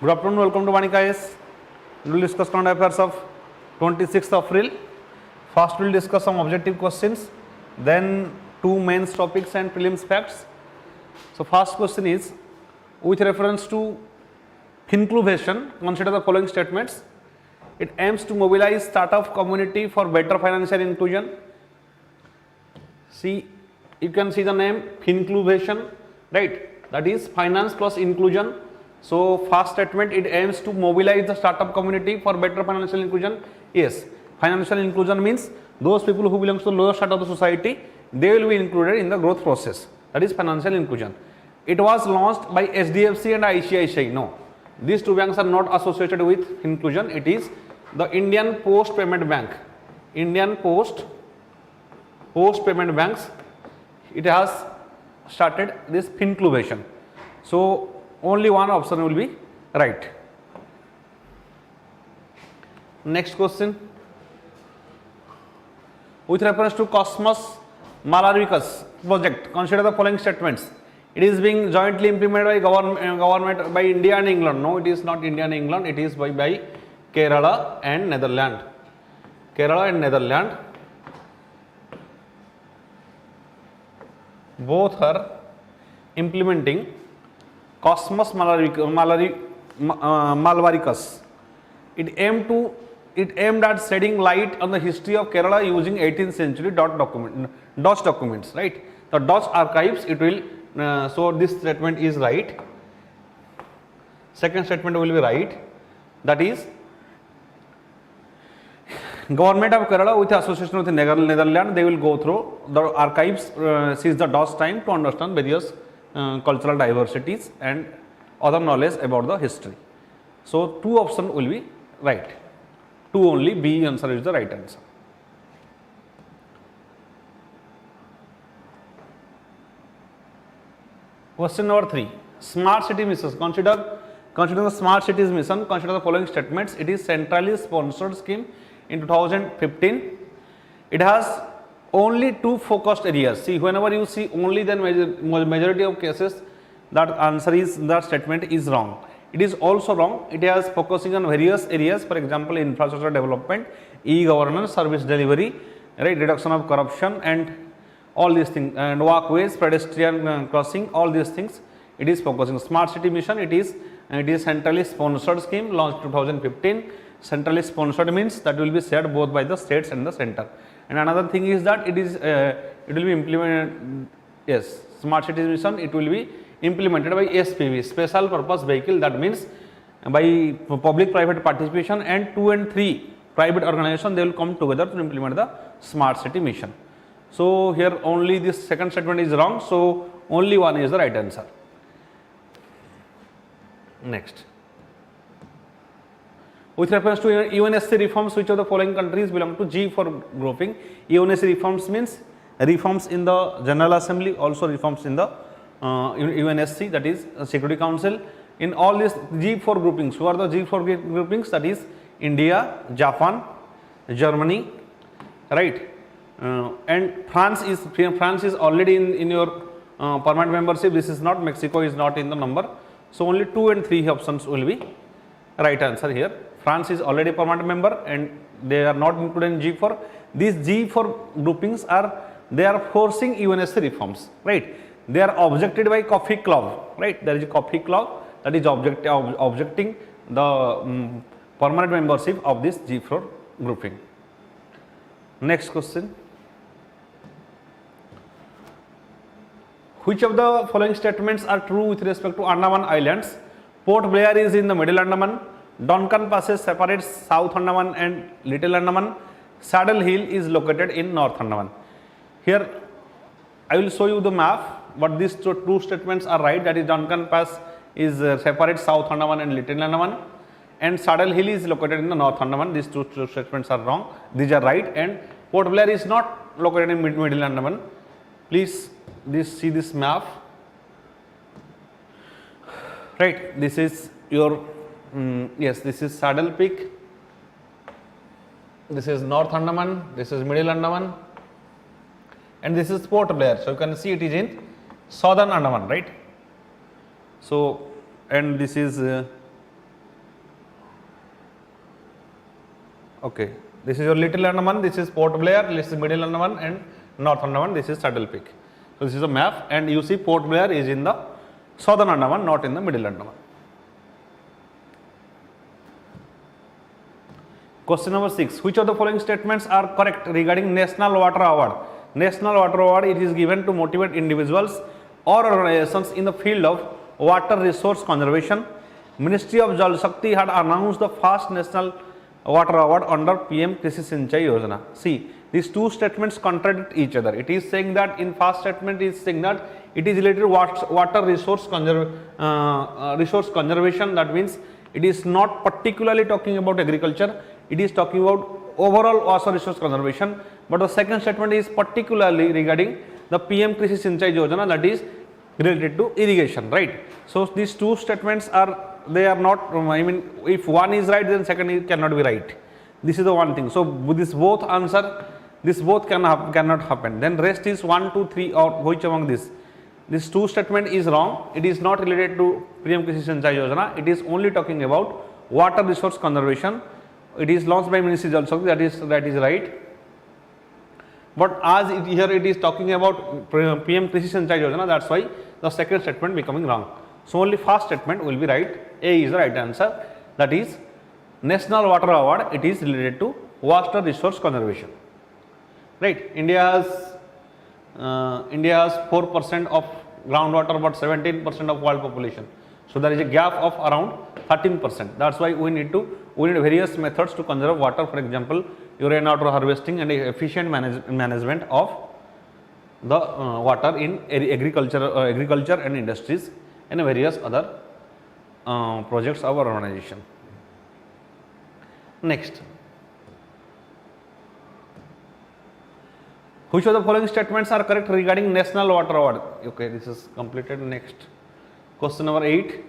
Good afternoon, welcome to VANIK-IAS. We will discuss current affairs of 26th April. First we will discuss some objective questions, then two mains topics and prelims facts. So first question is, with reference to inclusion, consider the following statements. It aims to mobilize startup community for better financial inclusion. See, you can see the name inclusion, right? That is finance plus inclusion. So first statement, it aims to mobilize the startup community for better financial inclusion. Yes, financial inclusion means those people who belong to the lower strata of the society, they will be included in the growth process. That is financial inclusion. It was launched by SDFC and ICICI. No, these two banks are not associated with inclusion. It is the Indian Post Payment Bank. Indian Post Payment Banks. It has started this inclusion. So only one option will be right. Next question. With reference to Cosmos Malavicus project, consider the following statements. It is being jointly implemented by government by India and England. No, it is not India and England. It is by Kerala and Netherlands. Kerala and Netherlands. Both are implementing Cosmos Malavicus. It aimed at shedding light on the history of Kerala using 18th century Dutch documents, right? The Dutch archives, it will, so this statement is right. Second statement will be right. That is, Government of Kerala with association with the Netherlands, they will go through the archives since the Dutch time to understand various cultural diversities and other knowledge about the history. So two options will be right. Two only, B answer is the right answer. Question number 3. Smart city missions. Consider the smart cities mission. Consider the following statements. It is centrally sponsored scheme in 2015. It has only two focused areas. See, whenever you see only, then majority of cases that answer is, that statement is wrong. It is also wrong. It has focusing on various areas, for example, infrastructure development, e-governance, service delivery, right, reduction of corruption and all these things, and walkways, pedestrian crossing, all these things. It is focusing. Smart city mission, it is centrally sponsored scheme launched 2015. Centrally sponsored means that will be shared both by the states and the center. And another thing is that it will be implemented, yes, smart cities mission, it will be implemented by SPV, special purpose vehicle. That means by public private participation, and 2 and 3 private organizations, they will come together to implement the smart city mission. So here only this second statement is wrong, so only one is the right answer. Next. With reference to UNSC reforms, which of the following countries belong to G4 grouping? UNSC reforms means reforms in the General Assembly, also reforms in the UNSC, that is Security Council. In all these G4 groupings, who are the G4 groupings? That is India, Japan, Germany, right? And France is already in your permanent membership. This is not, Mexico is not in the number. So only 2 and 3 options will be right answer here. France is already permanent member and they are not included in G4. These G4 groupings are forcing UNSC reforms, right? They are objected by Coffee Club, right? There is a Coffee Club that is objecting the permanent membership of this G4 grouping. Next question. Which of the following statements are true with respect to Andaman Islands? Port Blair is in the Middle Andaman. Duncan Passage separates South Andaman and Little Andaman. Saddle Hill is located in North Andaman. Here I will show you the map, but these two statements are right. That is, Duncan Pass is separates South Andaman and Little Andaman, and Saddle Hill is located in the North Andaman. These two statements are wrong. These are right, and Port Blair is not located in Middle Andaman. Please see this map. Right, this is your yes, this is Saddle Peak, this is North Andaman, this is Middle Andaman, and this is Port Blair. So you can see it is in Southern Andaman, right? So, and this is Okay, this is your Little Andaman, this is Port Blair, this is Middle Andaman and North Andaman, this is Saddle Peak. So this is a map, and you see Port Blair is in the Southern Andaman, not in the Middle Andaman. Question number 6. Which of the following statements are correct regarding National Water Award? National Water Award, it is given to motivate individuals or organizations in the field of water resource conservation. Ministry of Jal Shakti had announced the first National Water Award under PM Krishi Sinchai Yojana. See, these two statements contradict each other. It is saying that in first statement it is saying that it is related to water resource conservation. That means it is not particularly talking about agriculture. It is talking about overall water resource conservation. But the second statement is particularly regarding the PM Krishi Sinchai Yojana, that is related to irrigation, right? So these two statements are, they are not, I mean, if one is right, then second cannot be right. This is the one thing. So with this both answer, this both cannot happen. Then rest is 1, 2, 3, or which among this? This two statement is wrong. It is not related to PM Krishi Sinchai Yojana. It is only talking about water resource conservation. It is launched by Ministry of Jal Shakti. That is right. But as here it is talking about PM Krishi Sinchai Yojana, that's why the second statement becoming wrong. So only first statement will be right. A is the right answer. That is National Water Award. It is related to water resource conservation. Right? India has 4% of groundwater, but 17% of world population. So there is a gap of around 13%. That's why we need various methods to conserve water. For example, rainwater harvesting and efficient management of the water in agriculture and industries and various other projects of our organization. Next, which of the following statements are correct regarding National Water Award? Okay, this is completed. Next, question number 8.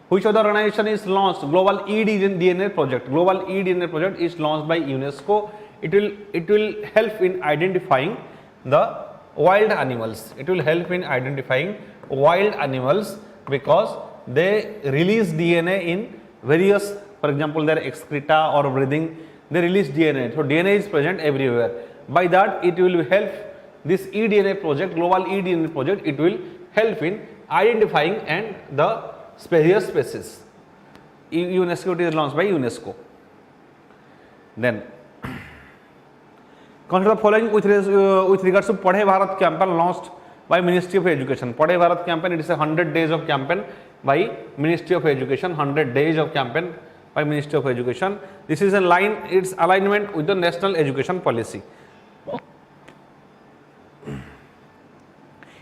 Which of the organization is launched Global eDNA project? Global eDNA project is launched by UNESCO. It will help in identifying the wild animals. It will help in identifying wild animals because they release DNA in various, for example, their excreta or breathing, they release DNA. So DNA is present everywhere. By that, it will help this eDNA project, Global eDNA project. It will help in identifying and the various species. UNESCO, it is launched by UNESCO. Then consider the following with regards to Padhe Bharat campaign launched by Ministry of Education. Padhe Bharat campaign, it is a 100 days of campaign by Ministry of Education. 100 days of campaign by Ministry of Education. This is in line, its alignment with the National Education Policy.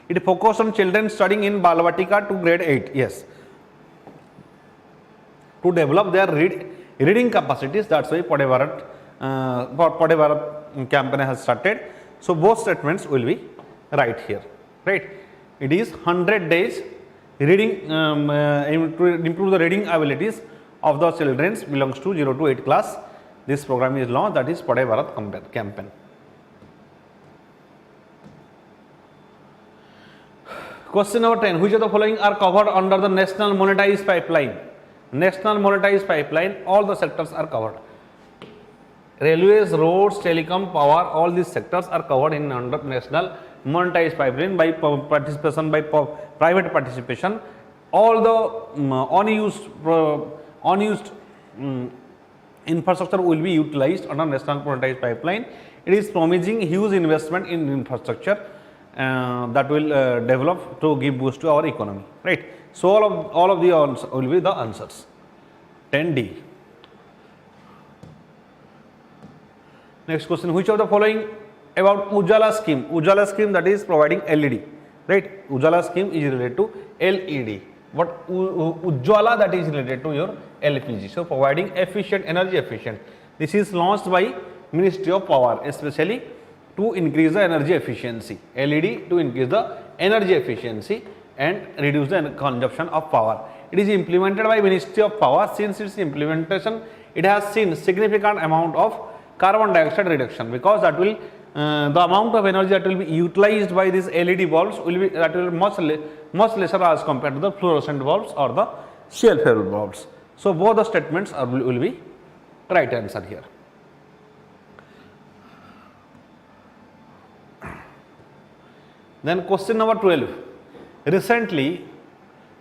It focused on children studying in Balvatika to grade 8. Yes. To develop their reading capacities. That's why Padhe Bharat campaign has started. So both statements will be right here. Right? It is 100 days reading to improve the reading abilities of the children belongs to 0 to 8 class. This program is launched, that is Padhe Bharat campaign. Question number 10. Which of the following are covered under the National Monetized Pipeline? National Monetized Pipeline, all the sectors are covered. Railways, roads, telecom, power, all these sectors are covered in under National Monetized Pipeline by participation, by private participation. All the unused infrastructure will be utilized under National Monetized Pipeline. It is promising huge investment in infrastructure that will develop to give boost to our economy, right? So all of the will be the answers. 10D. Next question, which of the following about Ujjwala scheme? Ujjwala scheme, that is providing LED, right? Ujjwala scheme is related to LED, but Ujjwala, that is related to your LPG. So providing efficient, energy efficient. This is launched by Ministry of Power, especially to increase the energy efficiency. LED to increase the energy efficiency and reduce the consumption of power. It is implemented by Ministry of Power. Since its implementation, it has seen significant amount of carbon dioxide reduction, because that will the amount of energy that will be utilized by these LED bulbs will be much lesser as compared to the fluorescent bulbs or the shell fuel bulbs. So both the statements will be right answer here. Then question number 12. Recently,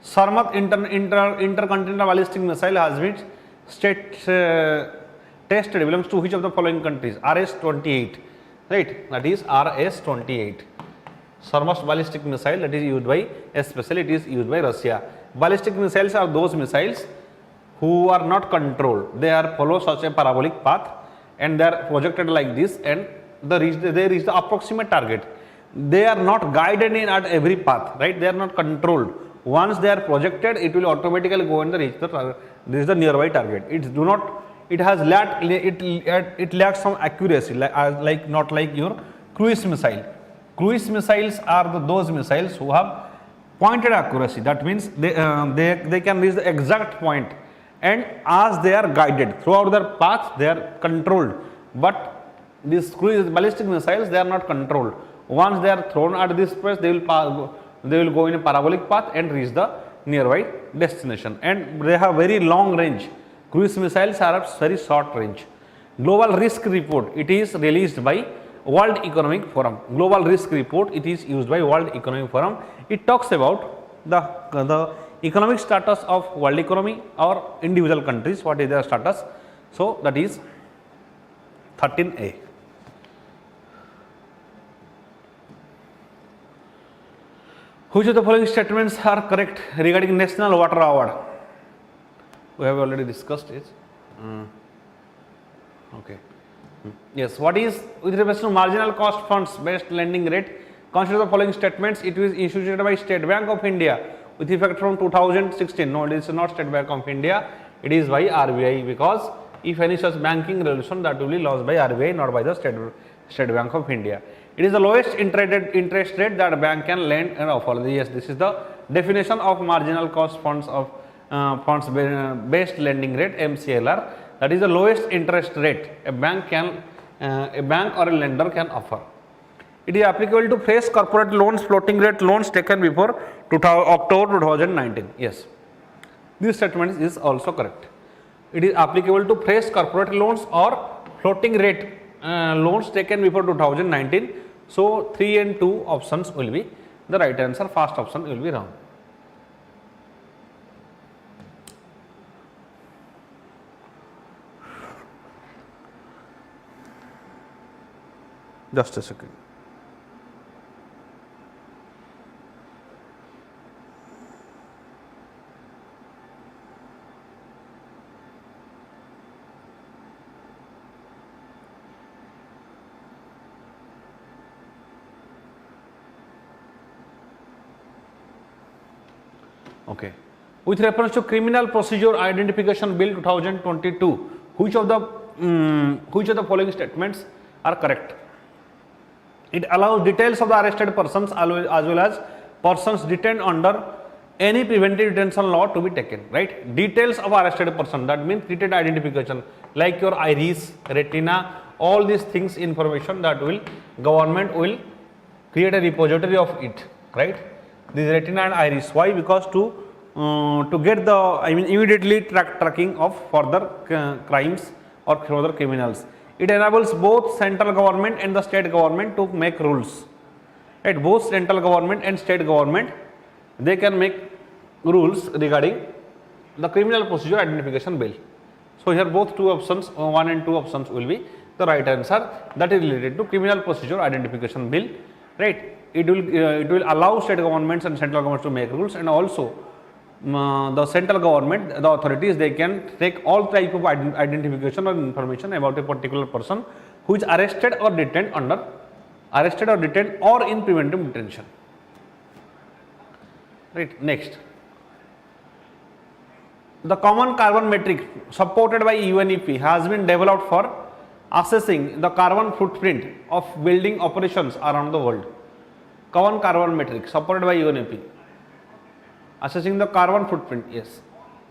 Sarmat intercontinental ballistic missile has been tested belongs to which of the following countries? RS-28, right? That is RS-28. Sarmat ballistic missile, that is used by, especially it is used by Russia. Ballistic missiles are those missiles who are not controlled. They are follow such a parabolic path and they are projected like this, and they reach the approximate target. They are not guided in at every path, right? They are not controlled. Once they are projected, it will automatically go and reach the nearby target. It lacks some accuracy, not like your cruise missile. Cruise missiles are those missiles who have pointed accuracy. That means they can reach the exact point, and as they are guided throughout their path, they are controlled. But these cruise ballistic missiles, they are not controlled. Once they are thrown at this place, they will go in a parabolic path and reach the nearby destination, and they have very long range. Cruise missiles are at very short range. Global risk report, it is released by World Economic Forum. Global risk report, it is used by World Economic Forum. It talks about the economic status of world economy or individual countries, what is their status. So that is 13A. Which of the following statements are correct regarding National Water Award? We have already discussed it. Okay. Yes, what is with respect to marginal cost funds based lending rate? Consider the following statements. It was instituted by State Bank of India with effect from 2016. No, it is not State Bank of India, it is by RBI, because if any such banking resolution, that will be lost by RBI, not by the State Bank of India. It is the lowest interest rate that a bank can lend and offer. Yes, this is the definition of marginal cost funds of funds based lending rate, MCLR. That is the lowest interest rate a bank or a lender can offer. It is applicable to fresh corporate loans, floating rate loans taken before October 2019. Yes, this statement is also correct. It is applicable to fresh corporate loans or floating rate loans taken before 2019. So 3 and 2 options will be the right answer. First option will be wrong. Just a second. Okay. With reference to Criminal Procedure Identification Bill 2022, which of the following statements are correct? It allows details of the arrested persons as well as persons detained under any preventive detention law to be taken, right? Details of arrested person, that means treated identification, like your iris, retina, all these things, information that government will create a repository of it, right? This retina and iris. Why? Because to get the immediately tracking of further crimes or further criminals. It enables both central government and the state government to make rules. At both central government and state government, they can make rules regarding the Criminal Procedure Identification Bill. So here both two options, 1 and 2 options will be the right answer. That is related to Criminal Procedure Identification Bill, right? It will allow state governments and central governments to make rules, and also the central government, the authorities, they can take all type of identification or information about a particular person who is arrested or detained or in preventive detention. Right. Next, the common carbon metric supported by UNEP has been developed for assessing the carbon footprint of building operations around the world. Common carbon metric supported by UNEP. Assessing the carbon footprint, yes.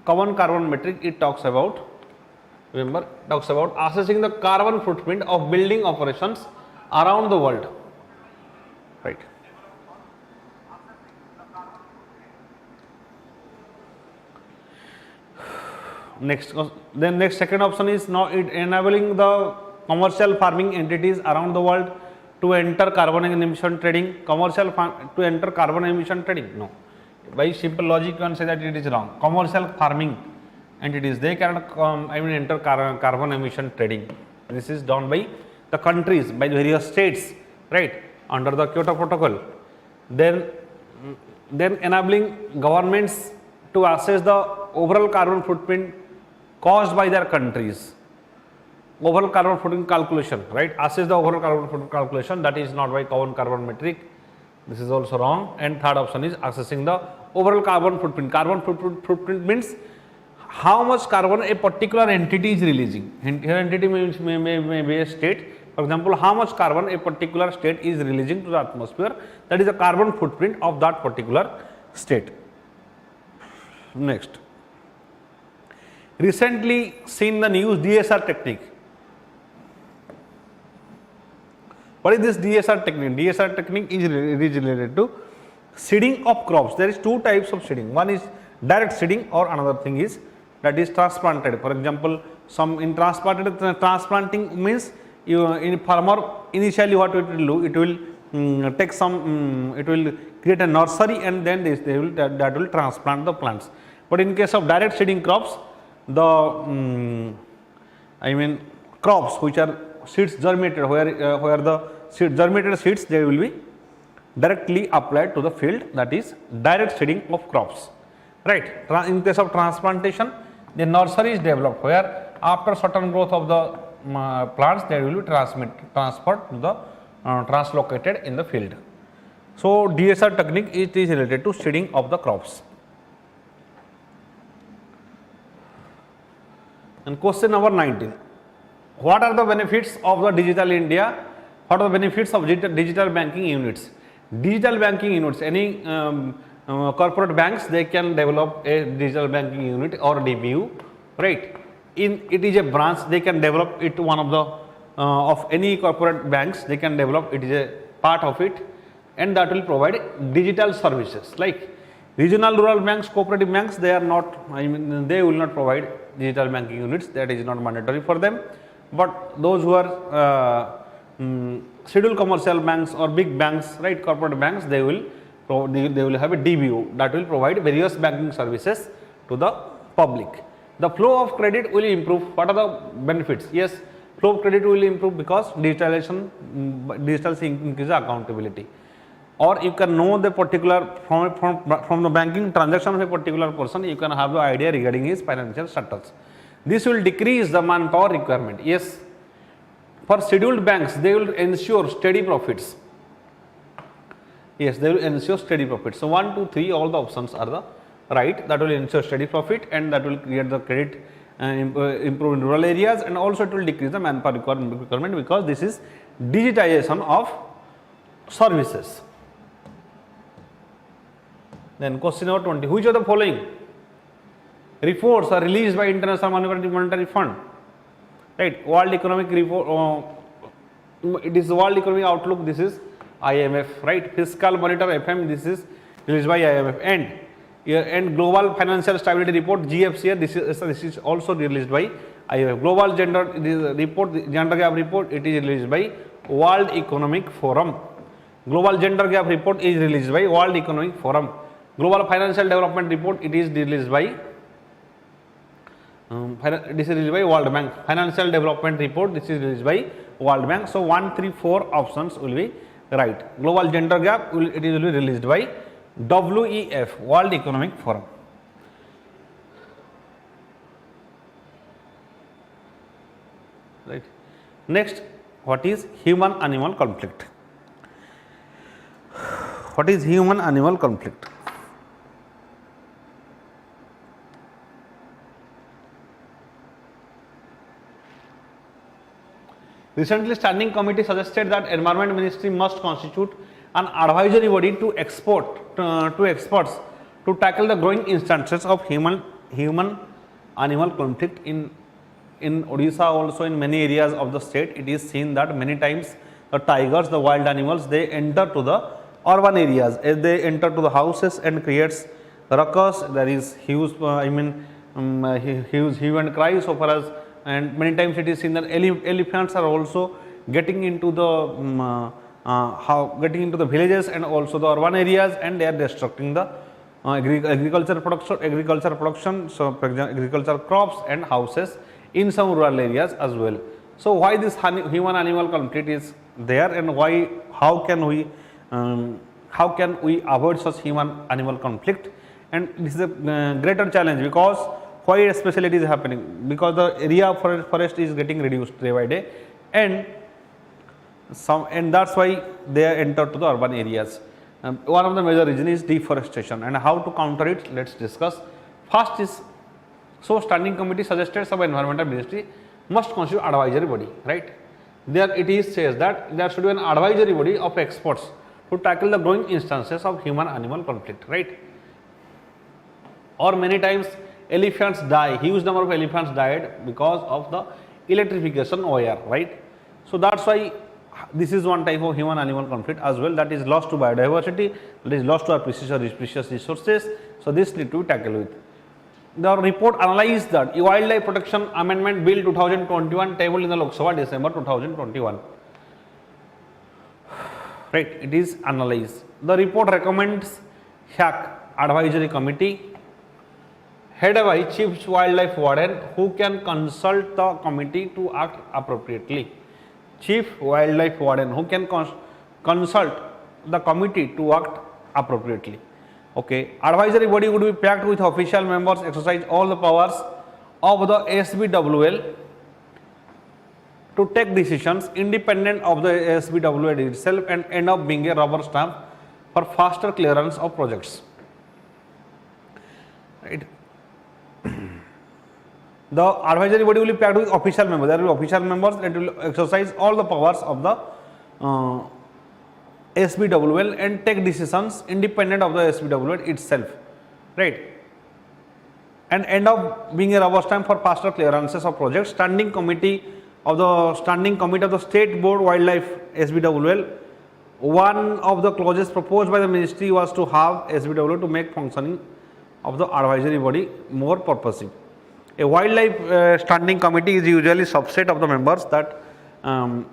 Common carbon metric, it talks about, remember, talks about assessing the carbon footprint of building operations around the world, right? Next, then next second option is now it enabling the commercial farming entities around the world to enter carbon emission trading, commercial to enter carbon emission trading? No. By simple logic, you can say that it is wrong. Commercial farming entities, they cannot enter carbon emission trading. This is done by the countries, by various states, right, under the Kyoto Protocol. Then enabling governments to assess the overall carbon footprint caused by their countries. Overall carbon footprint calculation, right? Assess the overall carbon footprint calculation, that is not by carbon metric. This is also wrong. And third option is assessing the overall carbon footprint. Carbon footprint means how much carbon a particular entity is releasing. Here entity means may be a state. For example, how much carbon a particular state is releasing to the atmosphere, that is the carbon footprint of that particular state. Next, recently seen the news Dsr technique. What is this Dsr technique? Dsr technique is related to seeding of crops. There is two types of seeding. One is direct seeding, or another thing is that is transplanted. For example, some in transplanting means in farmer initially what it will do, it will take some, it will create a nursery and then that will transplant the plants. But in case of direct seeding crops, the crops which are seeds germinated, where the germinated seeds, they will be directly applied to the field, that is direct seeding of crops, right. In case of transplantation, the nursery is developed where after certain growth of the plants, they will be transferred to the translocated in the field. So Dsr technique, it is related to seeding of the crops. And question number 19, what are the benefits of the digital India? What are the benefits of digital banking units? Digital banking units, any corporate banks, they can develop a digital banking unit or DBU, right. It is a branch, they can develop it, one of the of any corporate banks, they can develop, it is a part of it, and that will provide digital services. Like regional rural banks, cooperative banks, they are not, they will not provide digital banking units, that is not mandatory for them. But those who are scheduled commercial banks or big banks, right, corporate banks, they will have a DBU that will provide various banking services to the public. The flow of credit will improve. What are the benefits? Yes, flow of credit will improve because digitalization, digital increases accountability. Or you can know the particular from the banking transaction of a particular person, you can have the idea regarding his financial status. This will decrease the manpower requirement. Yes, for scheduled banks, they will ensure steady profits. Yes, they will ensure steady profits. So 1, 2, 3, all the options are the right. That will ensure steady profit, and that will create the credit, improve in rural areas, and also it will decrease the manpower requirement because this is digitization of services. Then question number 20, which of the following reports are released by International Monetary Fund? Right, World Economic Report, it is World Economic Outlook, this is IMF, right. Fiscal Monitor FM, this is released by IMF, and Global Financial Stability Report GFCR, this is also released by IMF. Global Gender Report, Gender Gap Report, it is released by World Economic Forum. Global Gender Gap Report is released by World Economic Forum. Global Financial Development Report, it is released by this is released by World Bank. Financial Development Report, this is released by World Bank. So 1, 3, 4 options will be right. Global Gender Gap, it will be released by WEF, World Economic Forum. Right. Next, what is human-animal conflict? What is human-animal conflict? Recently, Standing Committee suggested that Environment Ministry must constitute an advisory body to experts to tackle the growing instances of human-animal conflict in Odisha, also in many areas of the state. It is seen that many times the tigers, the wild animals, they enter to the urban areas. As they enter to the houses and creates ruckus, there is huge, huge hue and cry so far as. And many times it is seen that elephants are also getting into the how getting into the villages and also the urban areas, and they are destructing the agriculture production, so for example, agricultural crops and houses in some rural areas as well. So why this human animal conflict is there, and why, how can we avoid such human animal conflict? And this is a greater challenge, because why especially it is happening? Because the area of forest is getting reduced day by day, and that's why they are entered to the urban areas. One of the major reason is deforestation, and how to counter it, let's discuss. First is, so standing committee suggested some environmental ministry must constitute advisory body, right? There it is says that there should be an advisory body of experts to tackle the growing instances of human animal conflict, right? Or many times elephants die, huge number of elephants died because of the electrification wire, right? So that's why this is one type of human animal conflict as well, that is loss to biodiversity, that is loss to our precious resources. So this need to tackle with. The report analyzed that Wildlife Protection Amendment Bill 2021 tabled in the Lok Sabha December 2021. Right, it is analyzed. The report recommends HAC advisory committee headed by Chief Wildlife Warden, who can consult the committee to act appropriately. Chief Wildlife Warden who can consult the committee to act appropriately. Okay, advisory body would be packed with official members, exercise all the powers of the SBWL to take decisions independent of the SBWL itself, and end up being a rubber stamp for faster clearance of projects. Right. The advisory body will be packed with official members. There will be official members that will exercise all the powers of the SBWL and take decisions independent of the SBWL itself, right? And end up being a rubber stamp for faster clearances of projects. Standing committee of the State Board Wildlife SBWL. One of the clauses proposed by the ministry was to have SBWL to make functioning of the advisory body more purposive. A wildlife standing committee is usually subset of the members that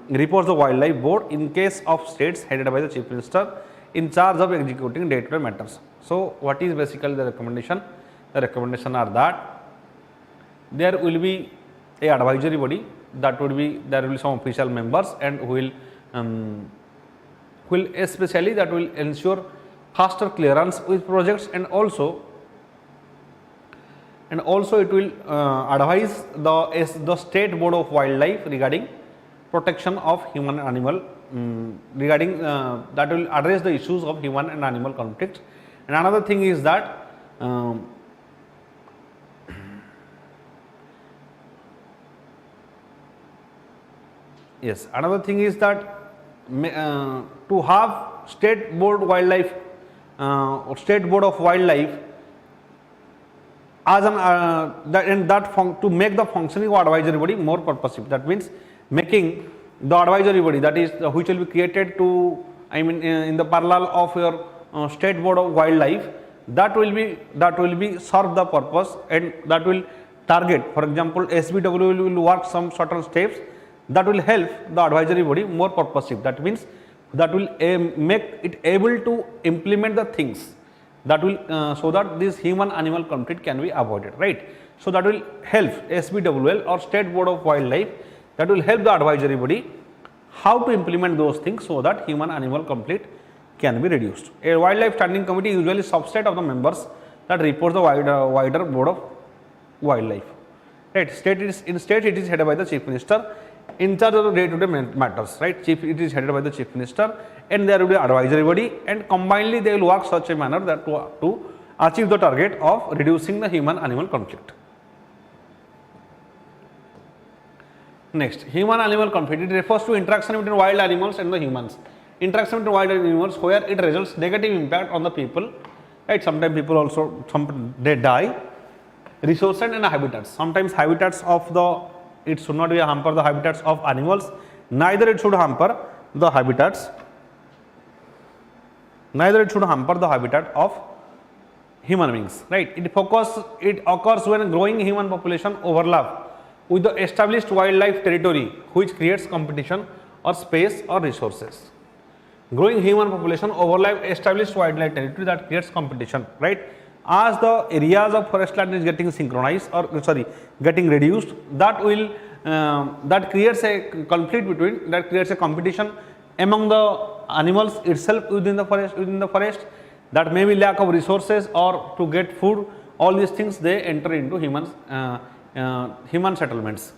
reports the wildlife board in case of states headed by the chief minister in charge of executing day-to-day matters. So what is basically the recommendation? The recommendation are that there will be a advisory body, that would be, there will be some official members, and will especially that will ensure faster clearance with projects, and also it will advise the State Board of Wildlife regarding protection of human and animal, regarding that will address the issues of human and animal conflict. And another thing is that yes, another thing is that to have State Board Wildlife or State Board of Wildlife as an to make the functioning of advisory body more purposive. That means making the advisory body, that is which will be created to, in the parallel of your State Board of Wildlife, that will be serve the purpose, and that will target, for example, SBW will work some certain steps that will help the advisory body more purposive. That means that will make it able to implement the things that will so that this human animal conflict can be avoided, right? So that will help SBWL or State Board of Wildlife, that will help the advisory body how to implement those things so that human animal conflict can be reduced. A wildlife standing committee usually subset of the members that reports the wider board of wildlife, right? In state it is headed by the chief minister in charge of the day-to-day matters, right? It is headed by the chief minister, and there will be advisory body, and combinedly they will work such a manner that to achieve the target of reducing the human animal conflict. Next, human animal conflict, it refers to interaction between wild animals and the humans. Interaction between wild animals where it results negative impact on the people, right? Sometimes people also they die. Resources and habitats, sometimes habitats of the, it should not be hamper the habitats of animals, neither it should hamper the habitats of human beings, right? It occurs when a growing human population overlap with the established wildlife territory, which creates competition or space or resources. growing human population overlap established wildlife territory that creates competition, right? As the areas of forest land is getting synchronized or sorry getting reduced, that will that creates a conflict between, that creates a competition among the animals itself within the forest, that may be lack of resources or to get food. All these things they enter into human settlements.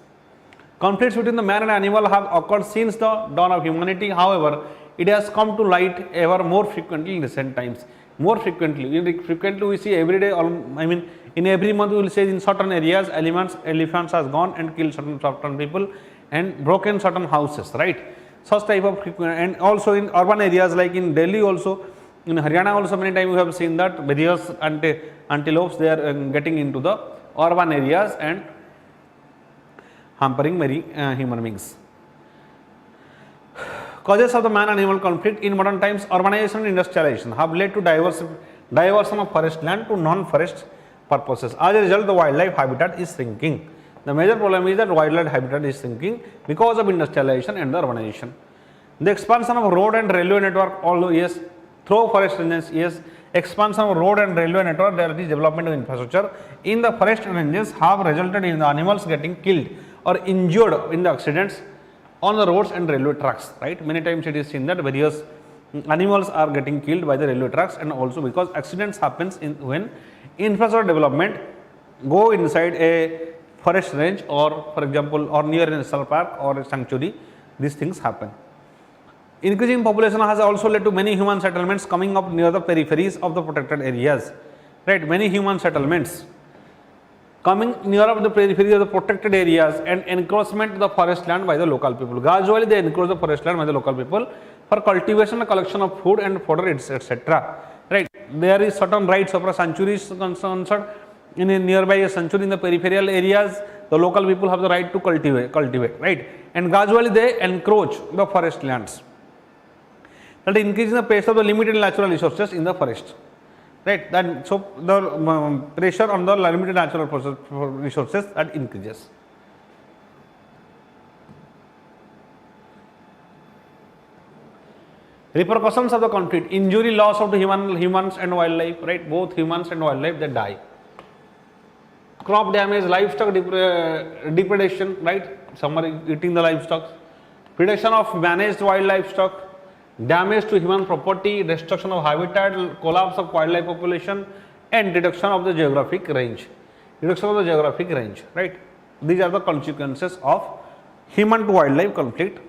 Conflicts between the man and animal have occurred since the dawn of humanity. However, it has come to light ever more frequently in recent times. More frequently we see every day, I mean in every month we will say in certain areas elephants has gone and killed certain people and broken certain houses, right? Such type of frequent, and also in urban areas like in Delhi also, in Haryana also many times we have seen that various antelopes they are getting into the urban areas and hampering many human beings. Causes of the man-animal conflict in modern times: urbanization and industrialization have led to diversion of forest land to non-forest purposes. As a result, the wildlife habitat is shrinking. The major problem is that wildlife habitat is shrinking because of industrialization and the urbanization. The expansion of road and railway network, although yes, through forest ranges, yes, expansion of road and railway network, there is development of infrastructure in the forest ranges have resulted in the animals getting killed or injured in the accidents on the roads and railway tracks, right? Many times it is seen that various animals are getting killed by the railway tracks, and also because accidents happens when infrastructure development go inside a forest range or for example or near a national park or a sanctuary, these things happen. Increasing population has also led to many human settlements coming up near the peripheries of the protected areas, right? Many human settlements coming near of the periphery of the protected areas and encroachment to the forest land by the local people. Gradually they encroach the forest land by the local people for cultivation and collection of food and fodder, etc. Right? There is certain rights of a sanctuary concerned in a nearby a sanctuary in the peripheral areas, the local people have the right to cultivate, right? And gradually they encroach the forest lands. That increasing the pace of the limited natural resources in the forest, right? That so the pressure on the limited natural resources that increases. Repercussions of the conflict: injury, loss of the humans and wildlife, right? Both humans and wildlife they die. Crop damage, livestock depredation, right? Some are eating the livestock. Predation of managed wild livestock, damage to human property, destruction of habitat, collapse of wildlife population, and reduction of the geographic range. Right? These are the consequences of human to wildlife conflict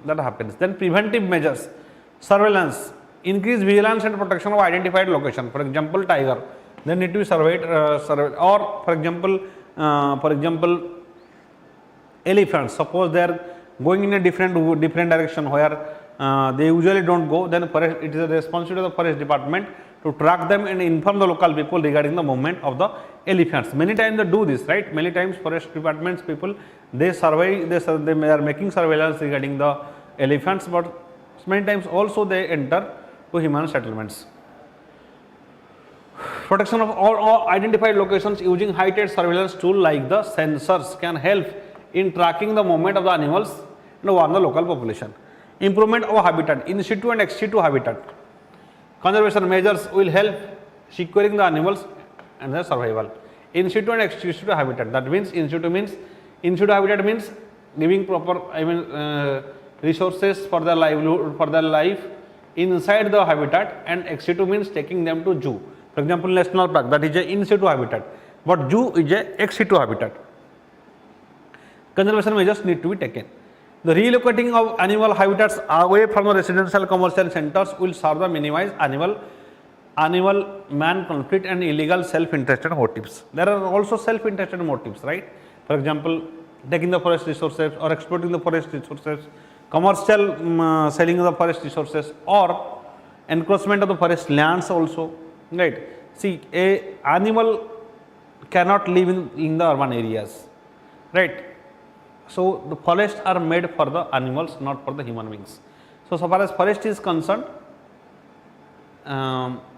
that happens. Then preventive measures: surveillance, increase vigilance and protection of identified location. For example, tiger, they need to be surveyed, or for example, elephants. Suppose they are going in a different direction where they usually don't go, then it is the responsibility of the forest department to track them and inform the local people regarding the movement of the elephants. Many times they do this, right? Many times forest departments people they survey, they are making surveillance regarding the elephants, but many times also they enter to human settlements. Protection of all identified locations using high-tech surveillance tool like the sensors can help in tracking the movement of the animals and warn the local population. Improvement of habitat, in situ and ex situ habitat. Conservation measures will help securing the animals and their survival. In situ and ex situ habitat, that means in situ habitat means giving proper resources for their livelihood, for their life inside the habitat, and ex situ means taking them to zoo. For example, national park, that is a in situ habitat, but zoo is a ex situ habitat. Conservation measures need to be taken. The relocating of animal habitats away from the residential commercial centers will serve to minimize animal man conflict and illegal self-interested motives. There are also self-interested motives, right? For example, taking the forest resources or exploiting the forest resources, commercial selling of the forest resources, or encroachment of the forest lands also, right? See, a animal cannot live in the urban areas, right? So the forests are made for the animals, not for the human beings. So far as forest is concerned,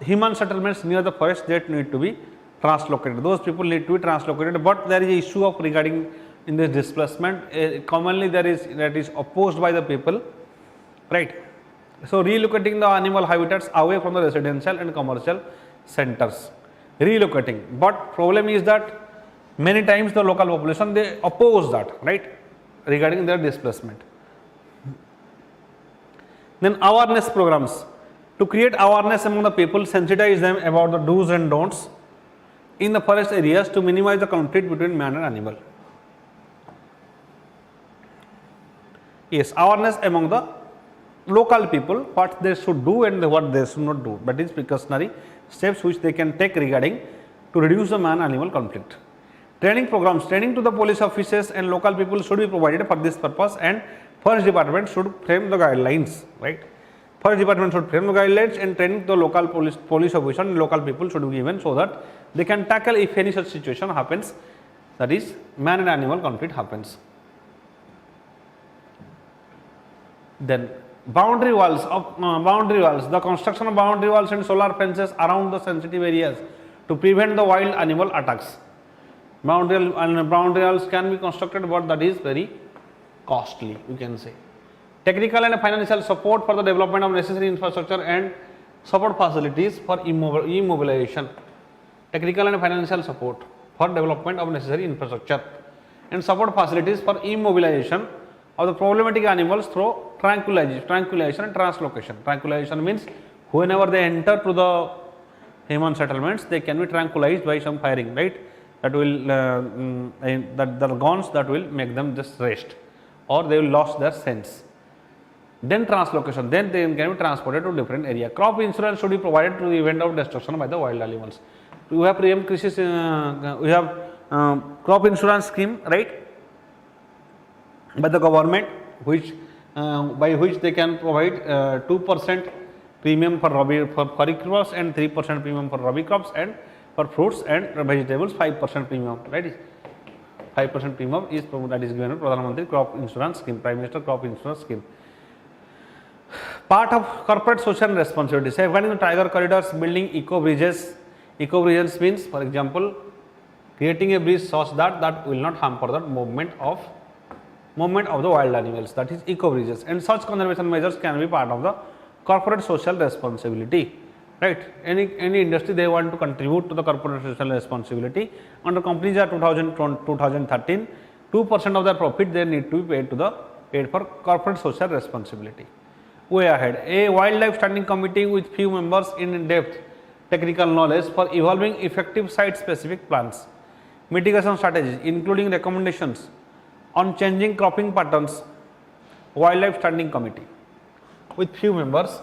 human settlements near the forest that need to be translocated. Those people need to be translocated, but there is an issue of regarding in this displacement. Commonly that is opposed by the people, right? So relocating the animal habitats away from the residential and commercial centers, relocating. But problem is that many times the local population, they oppose that, right, regarding their displacement. Then awareness programs, to create awareness among the people, sensitize them about the do's and don'ts in the forest areas to minimize the conflict between man and animal. Yes, awareness among the local people, what they should do and what they should not do. That is precautionary steps which they can take regarding to reduce the man animal conflict. Training programs, training to the police officers and local people should be provided for this purpose, and forest department should frame the guidelines, right. Forest department should frame the guidelines, and training to the local police officer and local people should be given so that they can tackle if any such situation happens, that is man and animal conflict happens. Then boundary walls, the construction of boundary walls and solar fences around the sensitive areas to prevent the wild animal attacks. Boundary walls can be constructed, but that is very costly, you can say. Technical and financial support for the development of necessary infrastructure and support facilities for immobilization. Technical and financial support for development of necessary infrastructure and support facilities for immobilization of the problematic animals through tranquilization and translocation. Tranquilization means whenever they enter to the human settlements, they can be tranquilized by some firing, right? That will that the guns that will make them just rest, or they will lose their sense. Then translocation, then they can be transported to different area. Crop insurance should be provided to the event of destruction by the wild animals. We have we have crop insurance scheme, right, by the government, which by which they can provide 2% premium for kharif crops and 3% premium for rabi crops, and for fruits and vegetables 5% premium, right. 5% premium is that is given to Pradhan Mantri Crop Insurance Scheme, Prime Minister Crop Insurance Scheme. Part of corporate social responsibility, safeguarding the tiger corridors, building eco bridges. Eco bridges means, for example, creating a bridge such that will not hamper the movement of the wild animals, that is eco bridges, and such conservation measures can be part of the corporate social responsibility, right. Any industry, they want to contribute to the corporate social responsibility. Under Companies Act 2013, 2% of their profit they need to be paid for corporate social responsibility. Way ahead, a wildlife standing committee with few members in depth technical knowledge for evolving effective site specific plans, mitigation strategies including recommendations on changing cropping patterns. Wildlife standing committee with few members,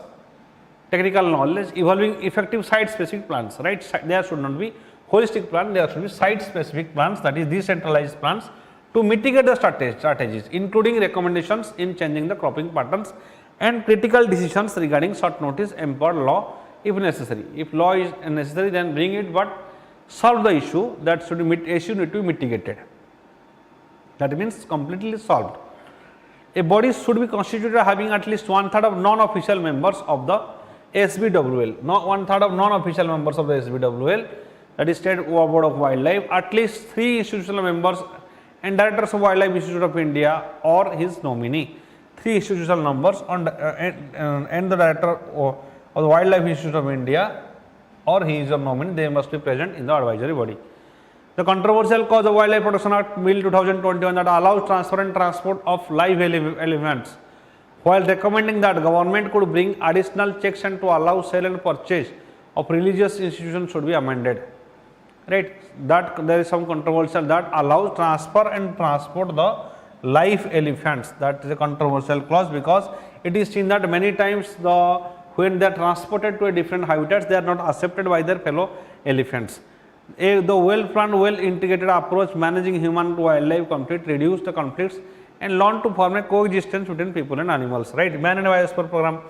technical knowledge, evolving effective site specific plans, right. There should not be holistic plan, there should be site specific plans, that is decentralized plans to mitigate the strategies including recommendations in changing the cropping patterns and critical decisions regarding short notice, empowered law if necessary. If law is necessary, then bring it, but solve the issue that should issue need to be mitigated. That means completely solved. A body should be constituted having at least 1/3 of non-official members of the SBWL, 1/3 of non-official members of the SBWL, that is State Board of Wildlife, at least 3 institutional members and directors of Wildlife Institute of India or his nominee. 3 institutional members and the director of the Wildlife Institute of India or he is your nominee, they must be present in the advisory body. The controversial cause of Wildlife Protection Act Bill 2021 that allows transfer and transport of live elephants, while recommending that government could bring additional checks and to allow sale and purchase of religious institutions should be amended, right. That there is some controversial that allows transfer and transport the live elephants, that is a controversial clause, because it is seen that many times when they are transported to a different habitats, they are not accepted by their fellow elephants. The well planned, well integrated approach managing human to wildlife conflict reduce the conflicts and learn to form a coexistence between people and animals, right. Man and Biosphere program,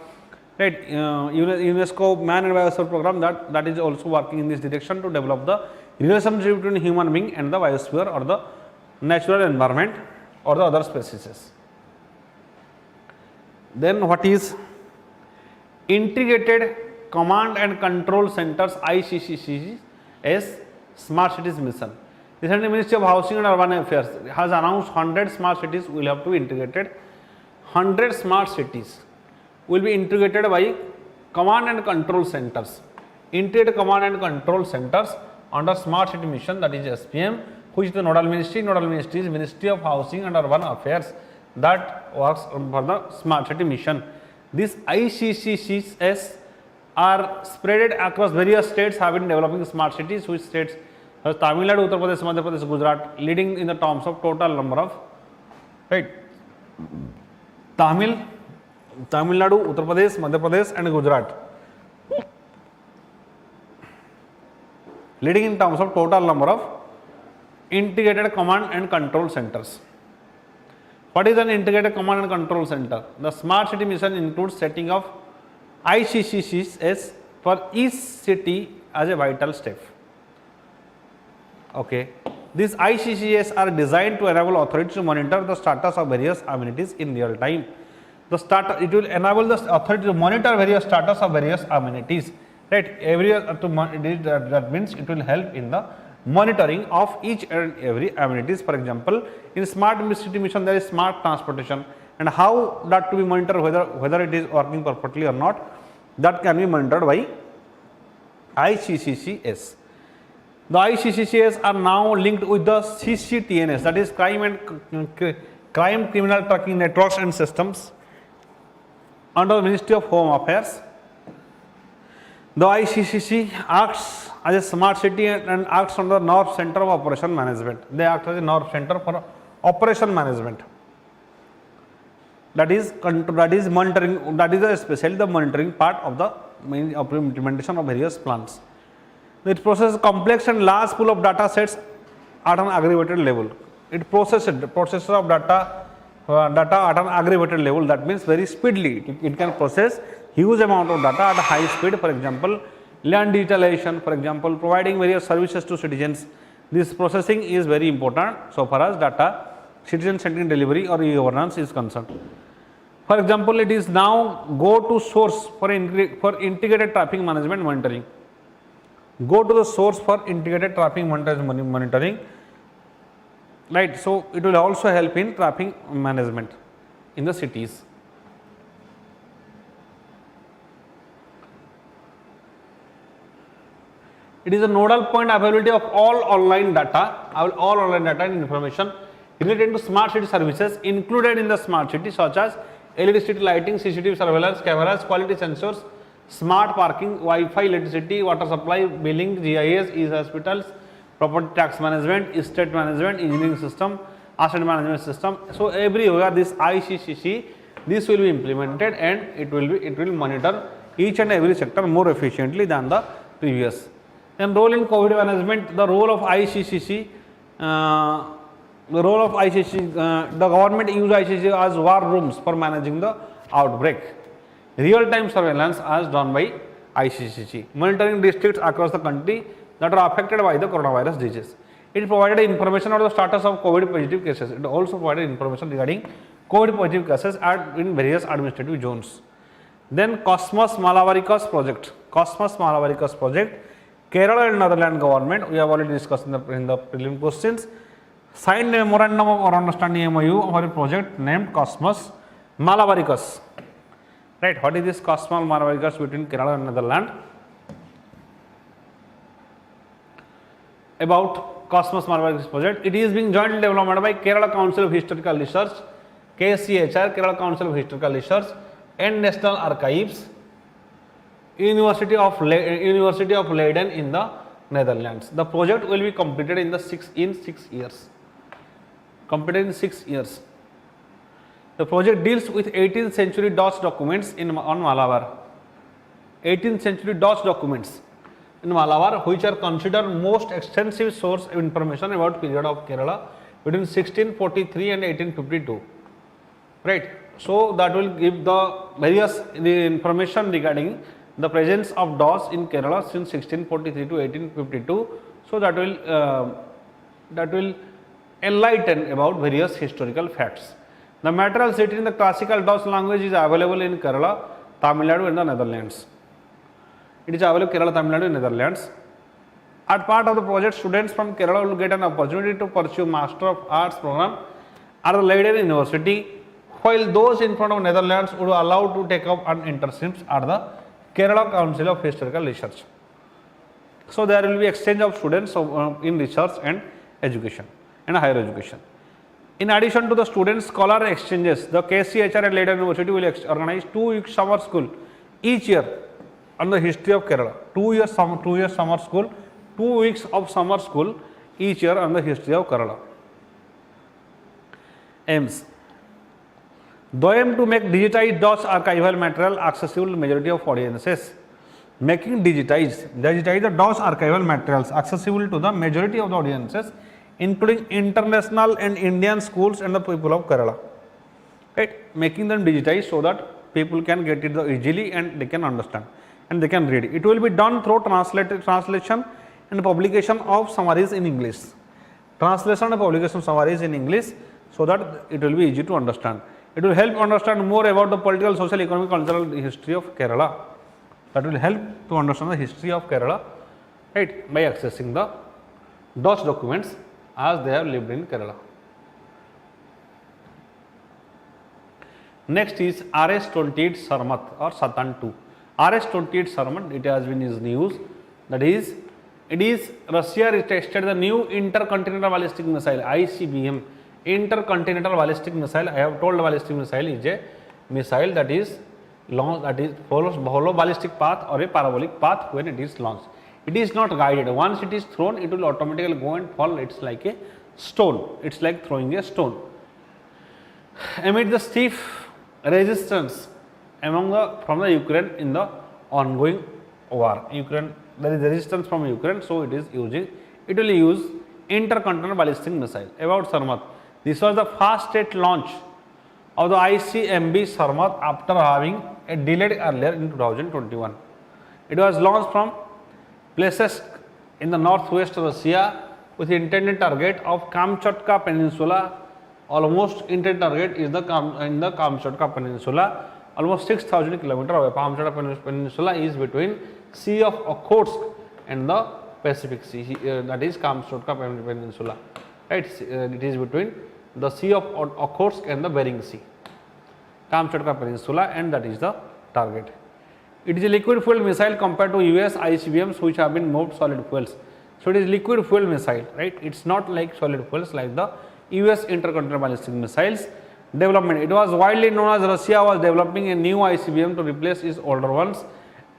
right, UNESCO Man and Biosphere program, that is also working in this direction to develop the relationship between human being and the biosphere or the natural environment or the other species. Then what is Integrated Command and Control Centers ICCCS Smart Cities Mission. Recently, Ministry of Housing and Urban Affairs has announced 100 smart cities will have to be integrated. 100 smart cities will be integrated by command and control centers. Integrated command and control centers under smart city mission, that is SPM, which is the nodal ministry. Nodal ministry is Ministry of Housing and Urban Affairs that works for the smart city mission. These ICCCS are spread across various states, have been developing smart cities. Which states? Tamil Nadu, Uttar Pradesh, Madhya Pradesh, Gujarat, leading in the terms of total number of, right? Tamil Nadu, Uttar Pradesh, Madhya Pradesh and Gujarat, leading in terms of total number of integrated command and control centers. What is an integrated command and control center? The smart city mission includes setting of ICCCS for each city as a vital step. Okay. These ICCS are designed to enable authorities to monitor the status of various amenities in real time. It will enable the authority to monitor various status of various amenities. Right? That means it will help in the monitoring of each and every amenities. For example, in smart city mission there is smart transportation, and how that to be monitored, whether it is working perfectly or not, that can be monitored by ICCCS. The ICCCS are now linked with the CCTNS, that is crime criminal tracking networks and systems under the Ministry of Home Affairs. The ICCC acts as a smart city and acts on the North Center of Operation Management. They act as a North Center for Operation Management. That is monitoring. That is especially the monitoring part of the implementation of various plans. It processes complex and large pool of data sets at an aggregated level. It processes of data at an aggregated level. That means very speedily. It can process huge amount of data at a high speed. For example, land digitalization, for example, providing various services to citizens. This processing is very important so far as data citizen-centric delivery or e-governance is concerned. For example, it is now go-to source for integrated traffic management monitoring. Go to the source for integrated traffic monitoring. Right, so it will also help in traffic management in the cities. It is a nodal point availability of all online data and information related to smart city services included in the smart city, such as LED street lighting, CCTV surveillance, cameras, quality sensors, smart parking, Wi-Fi, electricity, water supply, billing, GIS, e-hospitals, property tax management, estate management, engineering system, asset management system. So everywhere this ICCC, this will be implemented and it will monitor each and every sector more efficiently than the previous. Then role in COVID management, the role of ICCC, the government use ICCC as war rooms for managing the outbreak. Real-time surveillance as done by ICCC, monitoring districts across the country that are affected by the coronavirus disease. It provided information on the status of COVID positive cases. It also provided information regarding COVID positive cases in various administrative zones. Then Cosmos Malabaricus project. Kerala and Netherlands government, we have already discussed in the prelim questions, signed a memorandum of understanding MOU for a project named Cosmos Malabaricus. Right, what is this Cosmos Malabaricus between Kerala and Netherlands? About Cosmos Malabaricus project, it is being jointly developed by Kerala Council of Historical Research, KCHR, Kerala Council of Historical Research, and National Archives, University of Leiden in the Netherlands. The project will be completed in 6 years. The project deals with 18th century Dutch documents on Malabar. 18th century Dutch documents in Malabar, which are considered most extensive source of information about period of Kerala between 1643 and 1852. Right. So that will give the information regarding the presence of Dutch in Kerala since 1643 to 1852. So that will enlighten about various historical facts. The material cited in the classical Dutch language is available in Kerala, Tamil Nadu and the Netherlands. It is available in Kerala, Tamil Nadu and Netherlands. As part of the project, students from Kerala will get an opportunity to pursue Master of Arts program at the Leiden University, while those in front of Netherlands would allow to take up an internship at the Kerala Council of Historical Research. So there will be exchange of students in research and education and higher education. In addition to the student scholar exchanges, the KCHR and Leiden University will organize 2-week summer school each year on the history of Kerala. 2 years summer school, 2 weeks of summer school each year on the history of Kerala. Aims: the aim to make digitized Dutch archival material accessible to majority of audiences. Making digitize the Dutch archival materials accessible to the majority of the audiences, including international and Indian schools and the people of Kerala. Right? Making them digitized so that people can get it easily and they can understand and they can read. It will be done through translation and publication of summaries in English. Translation and publication of summaries in English so that it will be easy to understand. It will help understand more about the political, social, economic, cultural history of Kerala. That will help to understand the history of Kerala, right, by accessing the Dutch documents as they have lived in Kerala. Next is RS-28 Sarmat or Satan 2. RS-28 Sarmat, it has been in news, that is, Russia tested the new intercontinental ballistic missile ICBM. Intercontinental ballistic missile, I have told ballistic missile is a missile that is launched, that is follows hollow ballistic path or a parabolic path when it is launched. It is not guided. Once it is thrown, it will automatically go and fall. It's like a stone. It's like throwing a stone. Amid the stiff resistance from the Ukraine in the ongoing war. There is resistance from Ukraine, so it will use intercontinental ballistic missile. About Sarmat, this was the first state launch of the ICBM Sarmat after having a delayed earlier in 2021. It was launched from places in the northwest of Russia with the intended target of Kamchatka Peninsula. Almost intended target is in the Kamchatka Peninsula, almost 6,000 km away. Kamchatka Peninsula is between Sea of Okhotsk and the Pacific Sea, that is Kamchatka Peninsula. Right? It is between the Sea of Okhotsk and the Bering Sea. Kamchatka Peninsula, and that is the target. It is a liquid fuel missile compared to US ICBMs which have been moved solid fuels. So it is liquid fuel missile, right? It's not like solid fuels like the US intercontinental ballistic missiles development. It was widely known as Russia was developing a new ICBM to replace its older ones,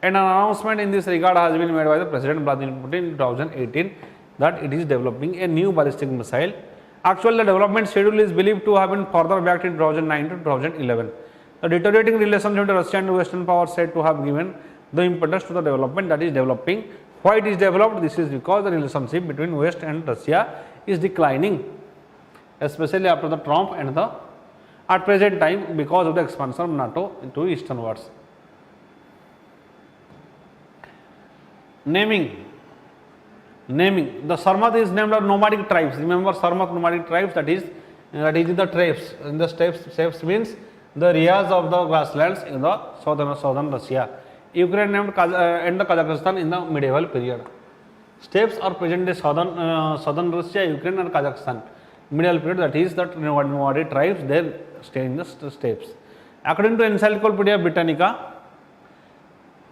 and an announcement in this regard has been made by the President Vladimir Putin in 2018 that it is developing a new ballistic missile. Actually, the development schedule is believed to have been further back in 2009 to 2011. The deteriorating relationship between Russia and Western powers said to have given the impetus to the development that is developing. Why it is developed? This is because the relationship between West and Russia is declining, especially after the Trump and the at present time because of the expansion of NATO into easternwards. Naming. The Sarmat is named as nomadic tribes. Remember Sarmat nomadic tribes, that is in the tribes. In the steppes means the areas of the grasslands in the southern Russia. Ukraine named and the Kazakhstan in the medieval period. Steppes are present in southern Russia, Ukraine and Kazakhstan. Medieval period, that is that nomadic tribes, they stay in the steppes. According to Encyclopedia Britannica,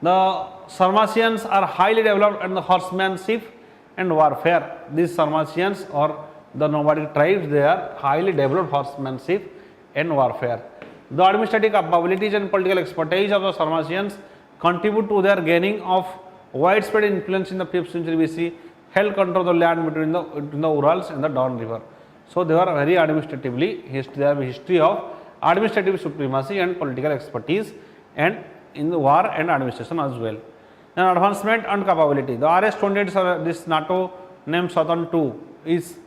the Sarmatians are highly developed in the horsemanship and warfare. These Sarmatians or the nomadic tribes, they are highly developed horsemanship and warfare. The administrative capabilities and political expertise of the Sarmatians contribute to their gaining of widespread influence in the 5th century BC, held control of the land between the Urals and the Don River. So they are very administratively, they have a history of administrative supremacy and political expertise and in the war and administration as well. Then advancement and capability. The RS-28, this NATO named Satan 2, is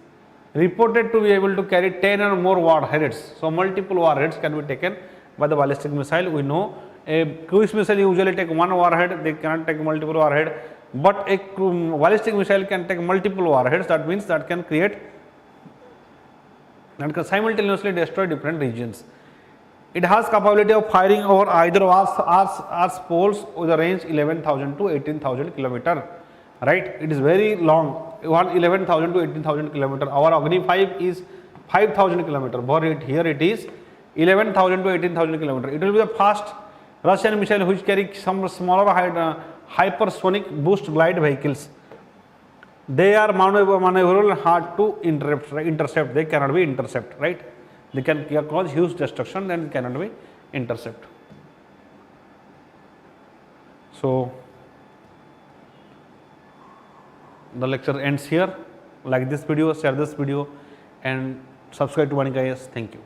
reported to be able to carry 10 or more warheads. So multiple warheads can be taken by the ballistic missile. We know a cruise missile usually take one warhead, they cannot take multiple warhead, but a ballistic missile can take multiple warheads. That means that can create and can simultaneously destroy different regions. It has capability of firing over either Earth's poles with a range 11,000 to 18,000 km. Right? It is very long, 11,000 to 18,000 km. Our Agni 5 is 5,000 km, but here it is 11,000 to 18,000 kilometers. It will be the fast Russian missile which carry some smaller hypersonic boost glide vehicles. They are maneuverable and hard to intercept. They cannot be intercept, right? They can cause huge destruction and cannot be intercept. So the lecture ends here. Like this video, share this video, and subscribe to VANIK-IAS. Thank you.